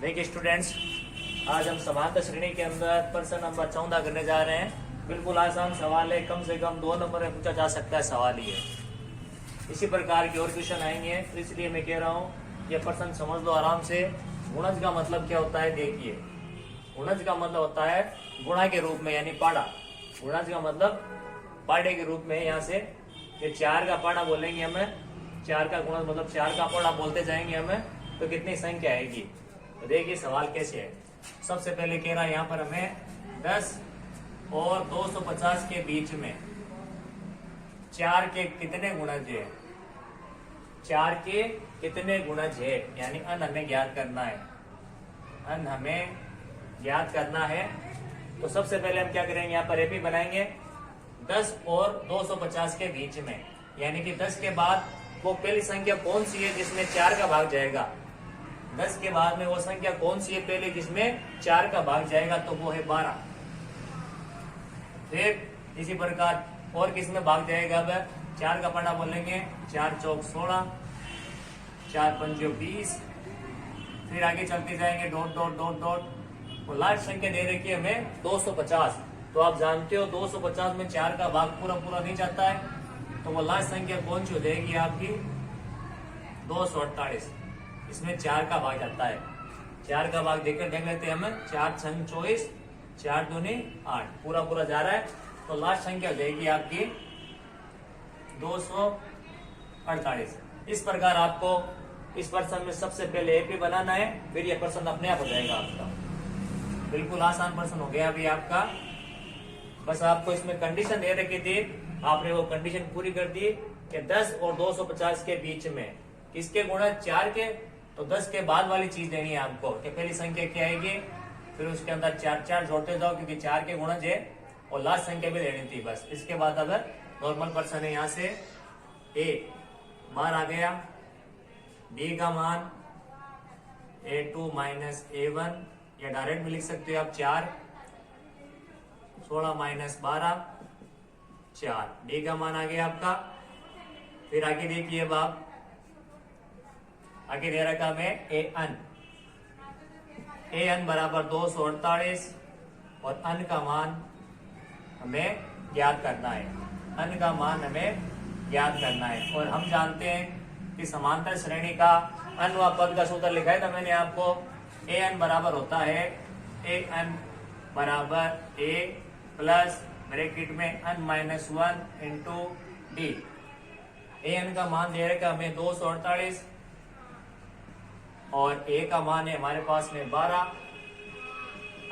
देखिए स्टूडेंट्स, आज हम समांतर श्रेणी के अंदर प्रश्न नंबर 14 करने जा रहे हैं। बिल्कुल आसान सवाल है, कम से कम 2 नंबर में पूछा जा सकता है सवाल ही है। इसी प्रकार की और क्वेश्चन आएंगे, तो इसलिए मैं कह रहा हूँ ये प्रश्न समझ लो आराम से। गुणज का मतलब क्या होता है? देखिए, गुणज का मतलब होता है गुणा के रूप में, यानी पाड़ा। गुणज का मतलब पाड़े के रूप में। यहाँ से ये 4 का पाड़ा बोलेंगे हमें, 4 का गुणज मतलब 4 का पाड़ा बोलते जाएंगे हमें, तो कितनी संख्या आएगी। तो देखिए सवाल कैसे है। सबसे पहले कह रहा है यहाँ पर हमें 10 और 250 के बीच में 4 के कितने गुणज है, 4 के कितने गुणज है, यानी अन हमें ज्ञात करना है। अन हमें ज्ञात करना है। तो सबसे पहले हम क्या करेंगे, यहाँ पर एपी बनाएंगे 10 और 250 के बीच में, यानी कि 10 के बाद वो पहली संख्या कौन सी है जिसमें 4 का भाग जाएगा। 10 के बाद में वो संख्या कौन सी है पहले जिसमें 4 का भाग जाएगा, तो वो है 12। फिर इसी प्रकार और किसमें भाग जाएगा, अब 4 का पन्ना बोलेंगे, 4 चौक 16, 4 पंजे 20। फिर आगे चलते जाएंगे डॉट डॉट डॉट डॉट। और लास्ट संख्या दे रखी है हमें 250। तो आप जानते हो 250 में 4 का भाग पूरा पूरा नहीं जाता है, तो वो लास्ट संख्या कौन सी हो जाएगी आपकी 248। इसमें 4 का भाग जाता है। 4 का भाग देख लेते हैं हम, 4 छंग 24, 4 दूनी 8, पूरा पूरा जा रहा है। तो लास्ट संख्या हो जाएगी आपकी 248। इस प्रकार आपको इस प्रश्न में सबसे पहले एपी बनाना है, फिर यह प्रश्न अपने आप हो जाएगा आपका। बिल्कुल आसान प्रश्न हो गया अभी आपका। बस आपको इसमें कंडीशन दे रखी थी, आपने वो कंडीशन पूरी कर दी कि 10 और 250 के बीच में किसके गुणज 4 के। तो 10 के बाद वाली चीज देनी है आपको कि पहली संख्या क्या आएगी, फिर उसके अंदर 4 जोड़ते जाओ, क्योंकि 4 के गुणज है, और लास्ट संख्या भी देनी थी बस। इसके बाद अगर नॉर्मल पर्सन है, यहाँ से ए बार आ गया, बी का मान A2 माइनस A1, या डायरेक्ट भी लिख सकते हो आप 4, 16 माइनस 12, 4। डी का मान आ गया आपका। फिर आगे देखिए, अब आप आगे दे रखा हमें एन बराबर 248, और अन का मान हमें ज्ञात करना है। अन का मान हमें ज्ञात करना है। और हम जानते हैं कि समांतर श्रेणी का अन व पद का सूत्र लिखा है था मैंने आपको। ए एन बराबर होता है ए एन बराबर ए प्लस ब्रैकेट में अन minus 1 into d. A N का मान दे रखा हमें 248, और ए का मान है हमारे पास में 12।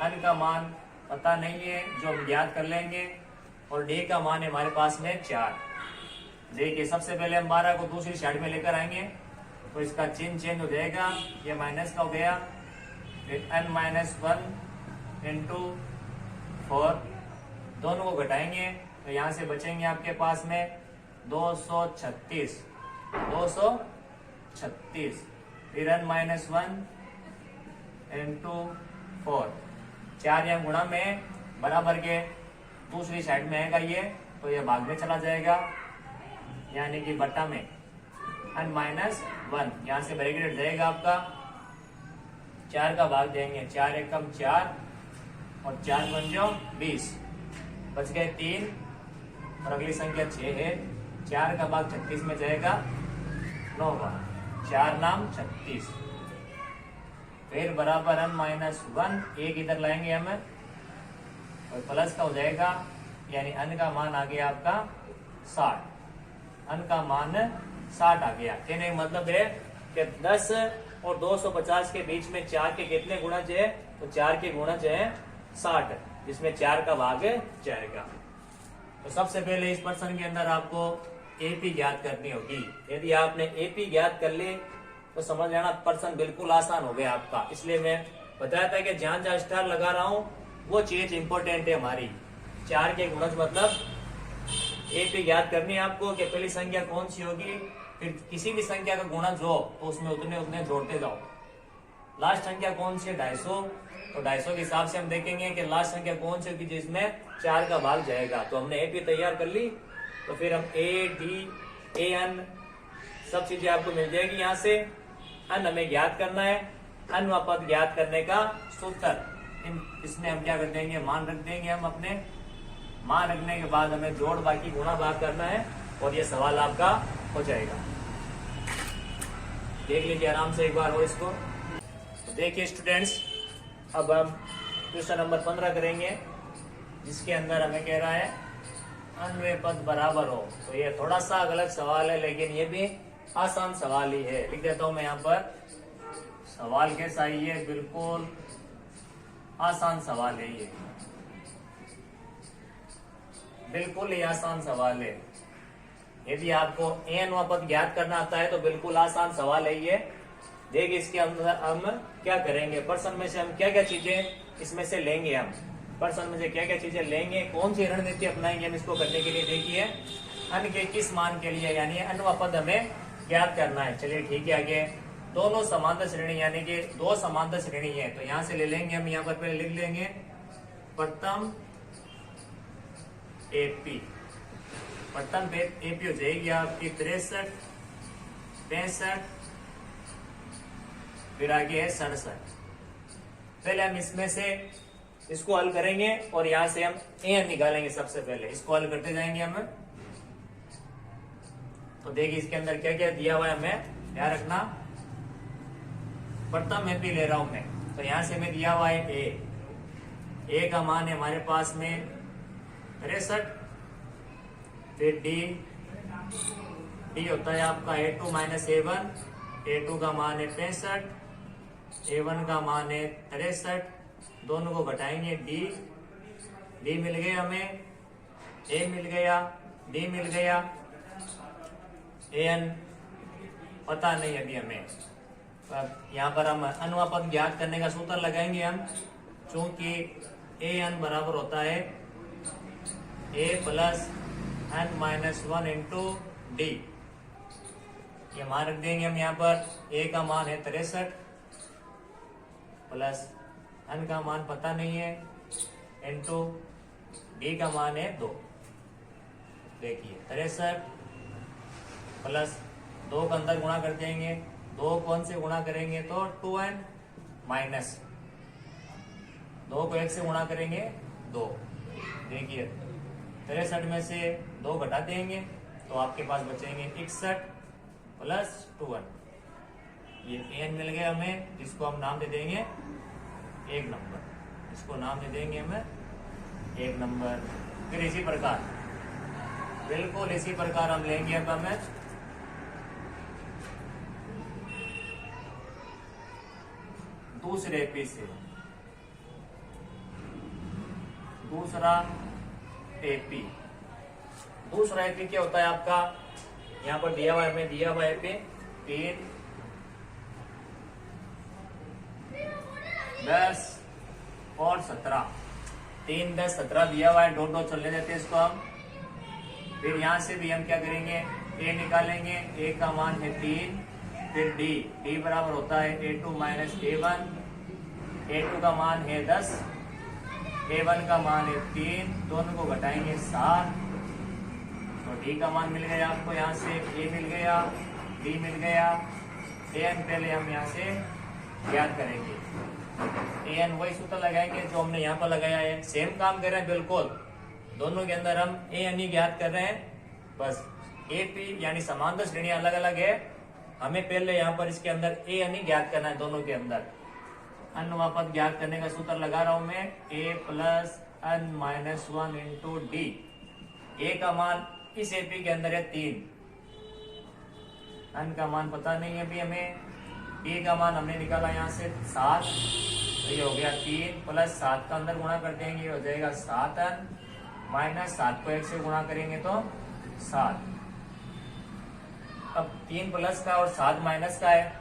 अन का मान पता नहीं है, जो हम ज्ञात कर लेंगे, और डी का मान है हमारे पास में 4। देखिए सबसे पहले हम 12 को दूसरी साइड में लेकर आएंगे, तो इसका चिन्ह चेंज हो जाएगा, ये माइनस का हो गया। फिर n माइनस 1 इंटू 4, दोनों को घटाएंगे तो यहाँ से बचेंगे आपके पास में 236। फिर n माइनस 1 इंटू 4, 4 यहाँ गुणा में बराबर के दूसरी साइड में आएगा ये, तो ये भाग में चला जाएगा, यानी कि बट्टा में n माइनस 1, यहाँ से ब्रैकेट जाएगा आपका, 4 का भाग देंगे, 4 एकम 4, और 4 पंजो 20, बच गए 3, और अगली संख्या 6 है। 4 का भाग 36 में जाएगा, 9 बार, 4 नाम 36। फिर बराबर n माइनस 1, एक इधर लाएंगे हमें, और प्लस का हो जाएगा, यानी n का मान आ गया आपका 60। n का मान 60 आ गया। कहने का मतलब है कि 10 और 250 के बीच में 4 के कितने गुणज है, तो 4 के गुणज है 60, जिसमें 4 का भाग जाएगा। तो सबसे पहले इस प्रश्न के अंदर आपको एपी ज्ञात करनी होगी। यदि आपने एपी ज्ञात कर ली तो समझ लेना प्रश्न बिल्कुल आसान हो गया आपका। इसलिए मैं बताया था कि जहां जहां स्टार लगा रहा हूं वो चीज इंपॉर्टेंट है हमारी। 4 के गुणज मतलब एपी ज्ञात करनी है आपको कि पहली संख्या कौन सी होगी, फिर किसी भी संख्या का गुणज हो तो उसमें उतने उतने जोड़ते जाओ। लास्ट संख्या कौन सी है 250, तो 250 के हिसाब से हम देखेंगे कि लास्ट संख्या कौन सी होगी जिसमें 4 का भाग जाएगा। तो हमने एपी तैयार कर ली, तो फिर हम ए डी ए एन सब चीजें आपको मिल जाएगी। यहाँ से अन हमें ज्ञात करना है, अनुपात ज्ञात करने का सूत्र। इसमें हम क्या कर देंगे, मान रख देंगे हम अपने। मान रखने के बाद हमें जोड़ बाकी गुणा भाग करना है और ये सवाल आपका हो जाएगा। देख लीजिए आराम से एक बार और इसको। तो देखिए स्टूडेंट्स, अब हम क्वेश्चन नंबर 15 करेंगे, जिसके अंदर हमें कह रहा है अन्वय पद बराबर हो। तो ये थोड़ा सा गलत सवाल है, लेकिन ये भी आसान सवाल ही है। लिख देता हूं मैं यहाँ पर, सवाल कैसा ही है, बिल्कुल आसान सवाल है ये, बिल्कुल ही आसान सवाल है। यदि आपको ए अनुपात ज्ञात करना आता है तो बिल्कुल आसान सवाल है ये। देखिए इसके अंदर हम क्या करेंगे, प्रश्न में से हम क्या क्या चीजें इसमें से लेंगे, हम प्रश्न में से क्या क्या चीजें लेंगे, कौन सी रणनीति अपनाएंगे हम इसको करने के लिए। देखिए अन के किस मान के लिए, यानी अनुपात हमें ज्ञात करना है। चलिए ठीक है, आगे दोनों समांतर श्रेणी, यानी कि दो समांतर श्रेणी है, तो यहां से ले लेंगे हम। यहाँ पर पहले लिख लेंगे प्रथम एपी, प्रथम एपी हो जाएगी आपकी 63, 65, फिर आगे है 67। पहले हम इसमें से इसको हल करेंगे और यहां से हम ए निकालेंगे। सबसे पहले इसको हल करते जाएंगे हम। तो देखिए इसके अंदर क्या क्या दिया हुआ है, हमें ध्यान रखना। प्रथम एपी ले रहा हूं मैं, तो यहां से मैं दिया हुआ है ए का मान है हमारे पास में 63, फिर डी होता है आपका A2 माइनस A1, A2 का मान है 65, A1 का मान है 63, दोनों को घटाएंगे डी मिल गया हमें, ए मिल गया, डी मिल गया, एन पता नहीं अभी हमें। यहाँ पर हम अनुपात ज्ञात करने का सूत्र लगाएंगे हम, चूंकि ए एन बराबर होता है a plus n minus 1 into d. ये मान रख देंगे हम यहाँ पर। ए का मान है 63 प्लस एन का मान पता नहीं है इंटू डी का मान है 2। देखिए 63 प्लस 2 का अंदर गुणा कर देंगे, 2 कौन से गुणा करेंगे तो 2n माइनस 2 को 1 से गुणा करेंगे 2। देखिए 63 में से 2 घटा देंगे तो आपके पास बचेंगे 61 प्लस 2n। ये n मिल गया हमें, जिसको हम नाम दे देंगे 1 नंबर। इसको नाम दे देंगे हमें 1 नंबर। फिर इसी प्रकार, बिल्कुल इसी प्रकार हम लेंगे अब हमें दूसरे एपी से। दूसरा एपी, दूसरा एपी क्या होता है आपका, यहाँ पर दिया हुआ है, हमें दिया हुआ एपी 3, 10 और 17। 3, 10, 17 दिया हुआ है, दो चलने देते हैं इसको हम। फिर यहां से भी हम क्या करेंगे, ए निकालेंगे। ए का मान है 3, फिर डी बराबर होता है A2 माइनस A1। A2 का मान है 10, A1 का मान है 3, दोनों को घटाएंगे 7। तो डी का मान मिल गया आपको, यहाँ से ए मिल गया, डी मिल गया, एन पहले हम यहाँ से ज्ञात करेंगे। एन वही सूत्र लगाएंगे जो हमने यहाँ पर लगाया है, सेम काम कर रहे हैं बिल्कुल। दोनों के अंदर हम ए एन ही ज्ञात कर रहे हैं, बस एपी यानी समांतर श्रेणी अलग अलग है। हमें पहले यहाँ पर इसके अंदर ए एन ही ज्ञात करना है दोनों के अंदर। अनुपात ज्ञात करने का सूत्र लगा रहा हूं मैं, a plus n minus 1 into d. A का मान इस एपी के अंदर है 3, एन का मान पता नहीं है अभी हमें, डी का मान हमने निकाला यहाँ से 7, तो ये हो गया 3 प्लस 7 का अंदर गुणा कर देंगे, हो जाएगा 7n माइनस 7 को 1 से गुणा करेंगे तो 7। अब 3 प्लस का और 7 माइनस का है,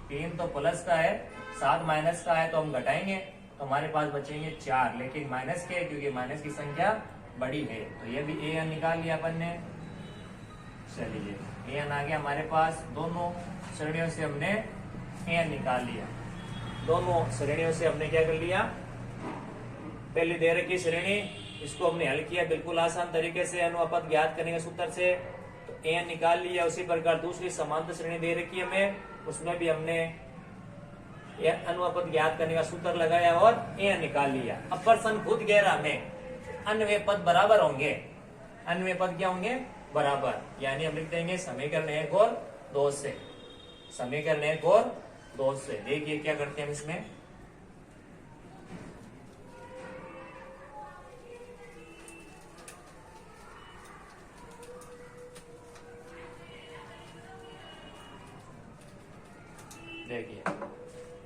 3 तो प्लस का है, 7 माइनस का है, तो हम घटाएंगे तो हमारे पास बचेंगे 4, लेकिन माइनस के, क्योंकि माइनस की संख्या बड़ी है। तो ये भी ए एन निकाल लिया अपन ने। चलिए ए एन आ गया हमारे पास, दोनों श्रेणियों से हमने ए एन निकाल लिया। दोनों श्रेणियों से हमने क्या कर लिया, पहले दे रखी श्रेणी, इसको हमने हल किया बिल्कुल आसान तरीके से अनुपात ज्ञात करने के सूत्र से, तो ए निकाल लिया। उसी प्रकार दूसरी समांतर श्रेणी दे रखी है हमें, उसमें भी हमने ये अनुपात ज्ञात करने का सूत्र लगाया और ए निकाल लिया। अब प्रश्न खुद कह रहा में अन्वय पद बराबर होंगे, अन्वय पद क्या होंगे, बराबर, यानी हम लिख देंगे समीकरण 1 और 2 से, समीकरण 1 और 2 से। देखिए क्या करते हैं हम इसमें, देखिए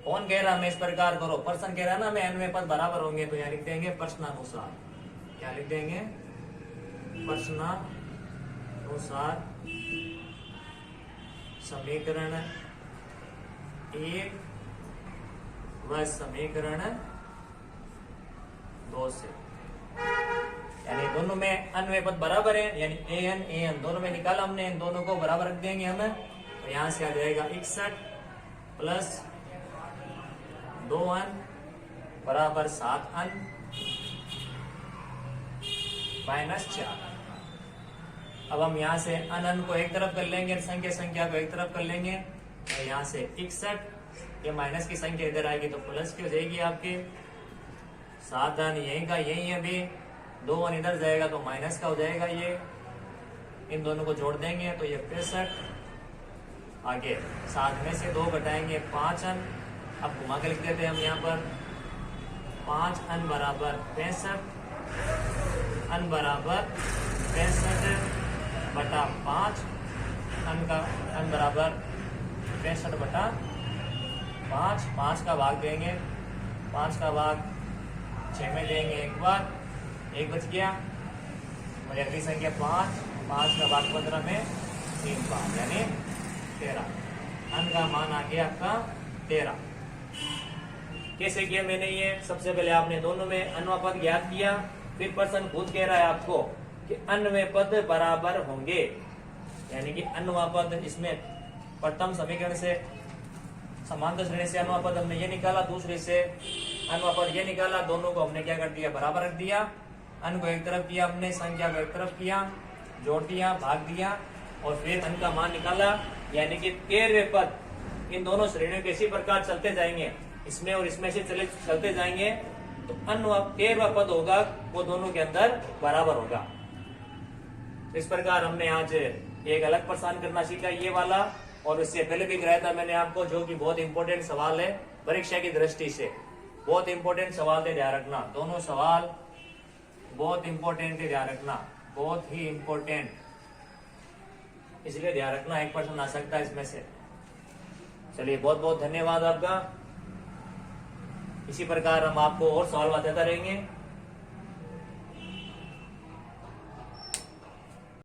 कौन कह रहा हमें इस प्रकार करो, प्रश्न कह रहा है ना हमें अन्वय पद बराबर होंगे, तो यहाँ लिख देंगे प्रश्नानुसार, क्या लिख देंगे, प्रश्नानुसार समीकरण 1 व समीकरण 2 से, यानी दोनों में अन्वय पद बराबर है, यानी an दोनों में निकाला हमने, इन दोनों को बराबर रख देंगे हमें, तो यहां से आ जाएगा 61 प्लस 2 अन बराबर 7 अन माइनस 4। अब हम यहाँ से अन को एक तरफ कर लेंगे, संख्या को एक तरफ कर लेंगे, तो यहाँ से 61, ये माइनस की संख्या इधर आएगी तो प्लस की हो जाएगी आपके, 7 अन यही का यही है, अभी 2 अन इधर जाएगा तो माइनस का हो जाएगा, ये इन दोनों को जोड़ देंगे तो ये 65, आगे 7 में से 2 घटाएंगे 5 अन, अब घुमा के लिख देते हैं हम यहाँ पर, 5 अन बराबर 65, अन बराबर 65 बटा 5, अन बराबर 65 बटा 5, 5 का भाग देंगे, 5 का भाग 6 में देंगे एक बार, 1 बच गया, और अगली संख्या 5 का भाग 15 में 3 बार, यानी 13, अन का मान आ गया आपका 13। कैसे किया मैंने ये, सबसे पहले आपने दोनों में अन्वय पद ज्ञात किया, फिर प्रश्न खुद कह रहा है आपको कि अन्वय पद बराबर होंगे, यानी कि अन्वय पद इसमें प्रथम समीकरण से समांतर श्रेणी से अन्वय पद हमने ये निकाला, दूसरे से अन्वय पद ये निकाला, दोनों को हमने क्या कर दिया, बराबर रख दिया, अन को एक तरफ किया हमने, संख्या को एक तरफ किया, जोड़ दिया, भाग दिया, और फिर अन का मान निकाला, यानी कि 13वें पद इन दोनों श्रेणियों के इसी प्रकार चलते जाएंगे, इसमें और इसमें से चलते जाएंगे, तो अन्य 13वां पद होगा वो दोनों के अंदर बराबर होगा। इस प्रकार हमने आज एक अलग प्रश्न करना सीखा, ये वाला, और इससे पहले भी कराया था मैंने आपको, जो कि बहुत इंपॉर्टेंट सवाल है परीक्षा की दृष्टि से, बहुत इंपॉर्टेंट सवाल है, ध्यान रखना, दोनों सवाल बहुत इंपॉर्टेंट है, ध्यान रखना, बहुत ही इंपॉर्टेंट, इसलिए ध्यान रखना, 1% आ सकता है इसमें से। चलिए बहुत बहुत धन्यवाद आपका, इसी प्रकार हम आपको और सवाल बताते रहेंगे।